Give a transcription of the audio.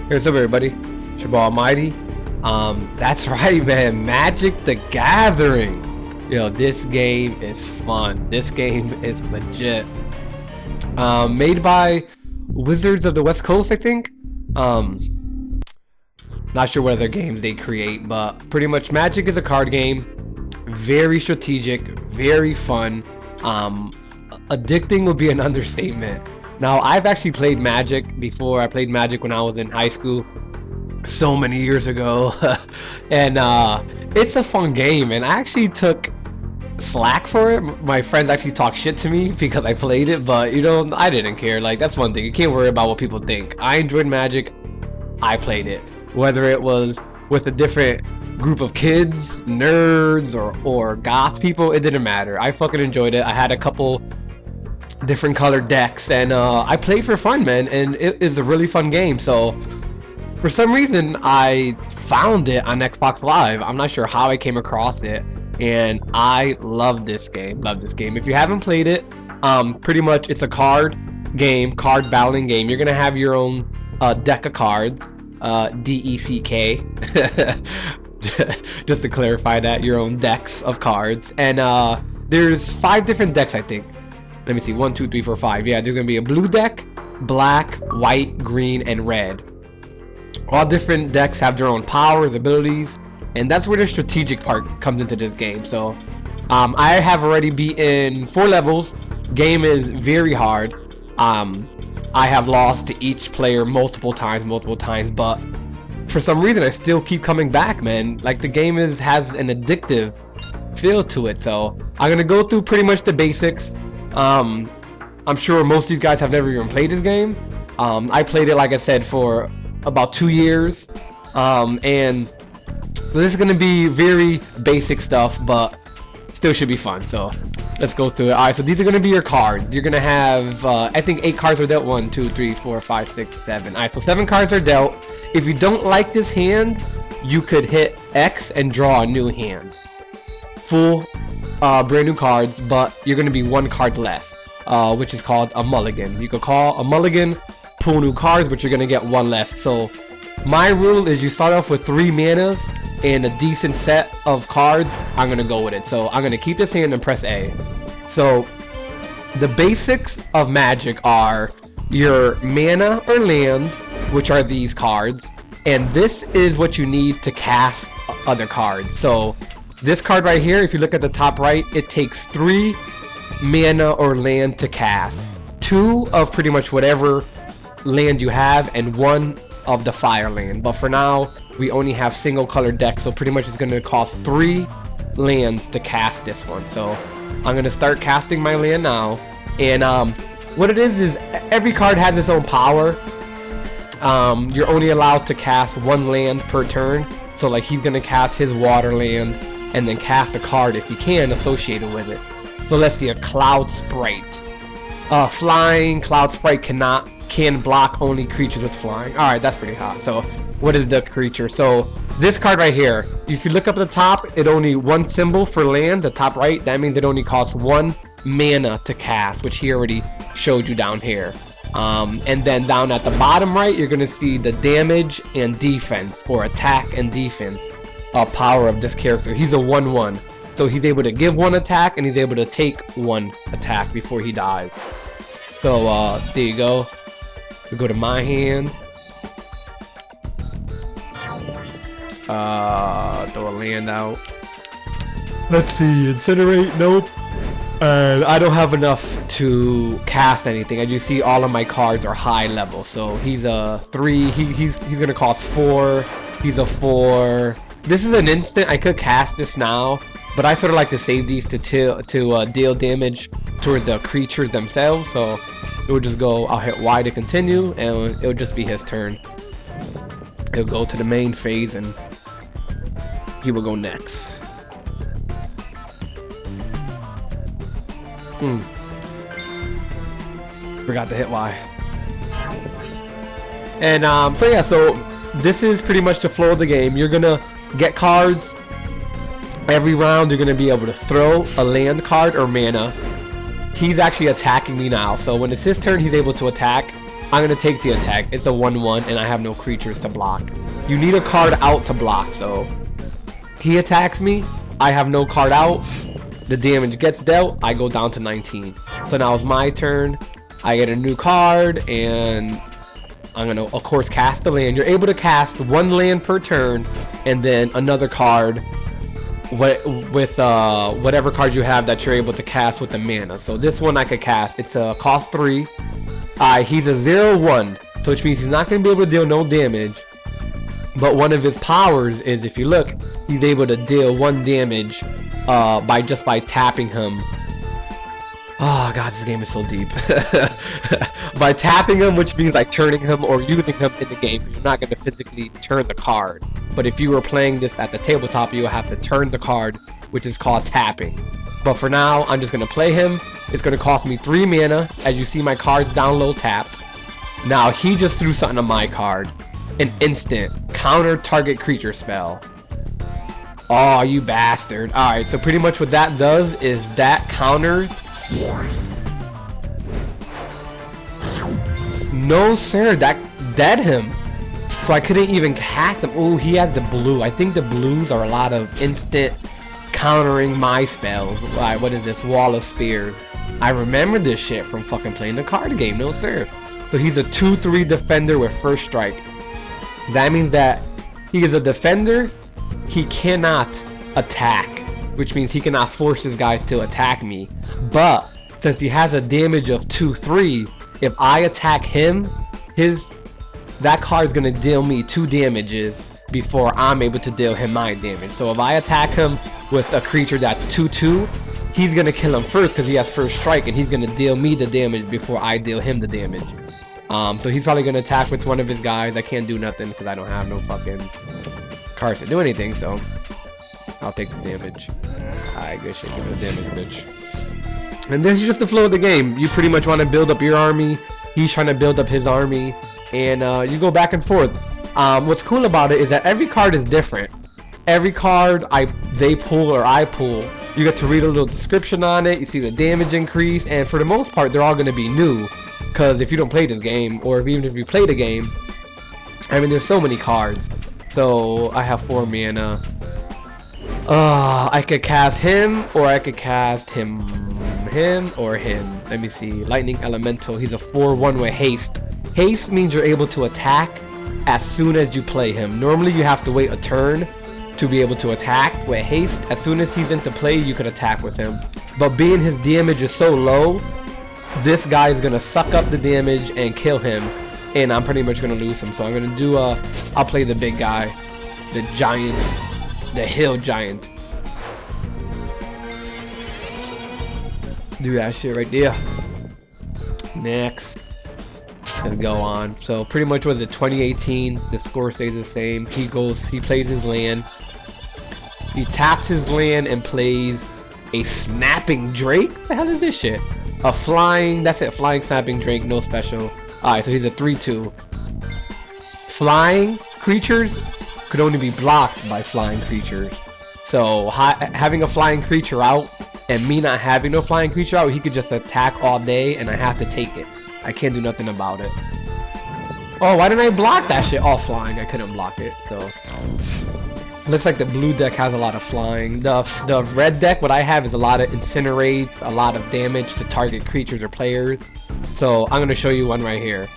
What's up, everybody? It's your boy Almighty. That's right, man. Magic the Gathering. Yo, this game is fun. This game is legit. Made by Wizards of the West Coast, I think. Not sure what other games they create, but pretty much Magic is a card game. Very strategic, very fun. Addicting would be an understatement. Now, I've actually played Magic before. I played Magic when I was in high school so many years ago. And it's a fun game, and I actually took slack for it. My friends actually talked shit to me because I played it, but you know, I didn't care. Like, that's one thing. You can't worry about what people think. I enjoyed Magic. I played it. Whether it was with a different group of kids, nerds, or goth people, it didn't matter. I fucking enjoyed it. I had a couple different colored decks, and I played for fun, man, and it is a really fun game. So for some reason I found it on Xbox Live. I'm not sure how I came across it, and I love this game. If you haven't played it, pretty much it's a card game, card battling game. You're gonna have your own deck of cards, D-E-C-K. Just to clarify that, your own decks of cards. And there's 5 different decks, I think. Let me see, 1, 2, 3, 4, 5. Yeah, there's gonna be a blue deck, black, white, green, and red. All different decks have their own powers, abilities, and that's where the strategic part comes into this game. So I have already beaten 4 levels. Game is very hard. I have lost to each player multiple times, but for some reason I still keep coming back, man. Like, the game has an addictive feel to it. So I'm gonna go through pretty much the basics. I'm sure most of these guys have never even played this game. I played it, like I said, for about 2 years, and so this is gonna be very basic stuff, but still should be fun. So let's go through it. Alright, so these are gonna be your cards. You're gonna have I think 8 cards are dealt. 1, 2, 3, 4, 5, 6, 7. Alright, so 7 cards are dealt. If you don't like this hand, you could hit X and draw a new hand. Full brand new cards, but you're gonna be 1 card less, which is called a mulligan. You could call a mulligan, pull new cards, but you're gonna get 1 less. So my rule is you start off with 3 manas and a decent set of cards. I'm gonna go with it. So I'm gonna keep this hand and press A. So the basics of Magic are your mana or land, which are these cards, and this is what you need to cast other cards. So this card right here, if you look at the top right, it takes 3 mana or land to cast. 2 of pretty much whatever land you have, and 1 of the fire land. But for now, we only have single color decks, so pretty much it's going to cost 3 lands to cast this one. So I'm going to start casting my land now. And what it is every card has its own power. You're only allowed to cast 1 land per turn. So like, he's going to cast his water land and then cast a card if he can associated with it. So let's see, a Cloud Sprite. Flying Cloud Sprite can block only creatures with flying. Alright, that's pretty hot. So what is the creature? So this card right here, if you look up at the top, it only 1 symbol for land, the top right. That means it only costs 1 mana to cast, which he already showed you down here. And then down at the bottom right, you're gonna see the damage and defense, or attack and defense power of this character. He's a 1/1, so he's able to give 1 attack and he's able to take 1 attack before he dies. So there you go. So go to my hand. Throw a land out. Let's see, incinerate. Nope. And I don't have enough to cast anything. As you see, all of my cards are high level. So he's a 3. He's gonna cost 4. He's a 4. This is an instant. I could cast this now, but I sort of like to save these to deal damage towards the creatures themselves. So it would just go, I'll hit Y to continue, and it would just be his turn. He'll go to the main phase, and he will go next. Forgot to hit Y. And so yeah, so this is pretty much the flow of the game. You're gonna get cards every round. You're gonna be able to throw a land card or mana. He's actually attacking me now, so when it's his turn, he's able to attack. I'm gonna take the attack. It's a 1/1 and I have no creatures to block. You need a card out to block, so he attacks me, I have no card out, the damage gets dealt, I go down to 19. So now it's my turn, I get a new card, and I'm gonna of course cast the land. You're able to cast 1 land per turn, and then another card with whatever card you have that you're able to cast with the mana. So this one I could cast, it's a cost 3. He's a 0/1, so which means he's not going to be able to deal no damage, but one of his powers is, if you look, he's able to deal 1 damage by tapping him. Oh god, this game is so deep. By tapping him, which means like turning him or using him in the game. You're not going to physically turn the card, but if you were playing this at the tabletop, you will have to turn the card, which is called tapping. But for now, I'm just going to play him. It's going to cost me 3 mana. As you see, my card's down low tapped. Now he just threw something on my card. An instant counter target creature spell. Oh, you bastard. Alright, so pretty much what that does is that counters. No sir, that dead him. So I couldn't even cast him. Oh, he had the blue. I think the blues are a lot of instant countering my spells. Alright, what is this? Wall of Spears. I remember this shit from fucking playing the card game. No sir. So he's a 2/3 defender with first strike. That means that he is a defender. He cannot attack, which means he cannot force his guys to attack me. But since he has a damage of 2/3, if I attack him, that card is gonna deal me 2 damages before I'm able to deal him my damage. So if I attack him with a creature that's 2/2, he's gonna kill him first because he has first strike, and he's gonna deal me the damage before I deal him the damage. So he's probably gonna attack with one of his guys. I can't do nothing because I don't have no fucking cards to do anything, so I'll take the damage. Alright, good shit, give me the damage, bitch. And this is just the flow of the game. You pretty much want to build up your army, he's trying to build up his army, and you go back and forth. What's cool about it is that every card is different. Every card they pull or I pull, you get to read a little description on it, you see the damage increase, and for the most part they're all going to be new. Because if you don't play this game, or even if you play the game, I mean there's so many cards. So I have 4 mana. I could cast him, or I could cast him or him. Let me see. Lightning Elemental. He's a 4/1 with haste. Haste means you're able to attack as soon as you play him. Normally you have to wait a turn to be able to attack. With haste, as soon as he's into play, you could attack with him. But being his damage is so low, this guy is gonna suck up the damage and kill him, and I'm pretty much gonna lose him. So I'm gonna do I'll play the big guy, the giant, the hill giant. Do that shit right there. Next, let's go on. So pretty much was it 2018? The score stays the same. He plays his land. He taps his land and plays a snapping drake. What the hell is this shit? A flying, that's it, flying snapping drake, no special. Alright, so he's a 3/2. Flying creatures could only be blocked by flying creatures. So having a flying creature out and me not having no flying creature out, he could just attack all day and I have to take it. I can't do nothing about it. Oh, why didn't I block that shit? Oh, flying, I couldn't block it, so. Looks like the blue deck has a lot of flying. The red deck, what I have is a lot of incinerates, a lot of damage to target creatures or players. So I'm going to show you one right here.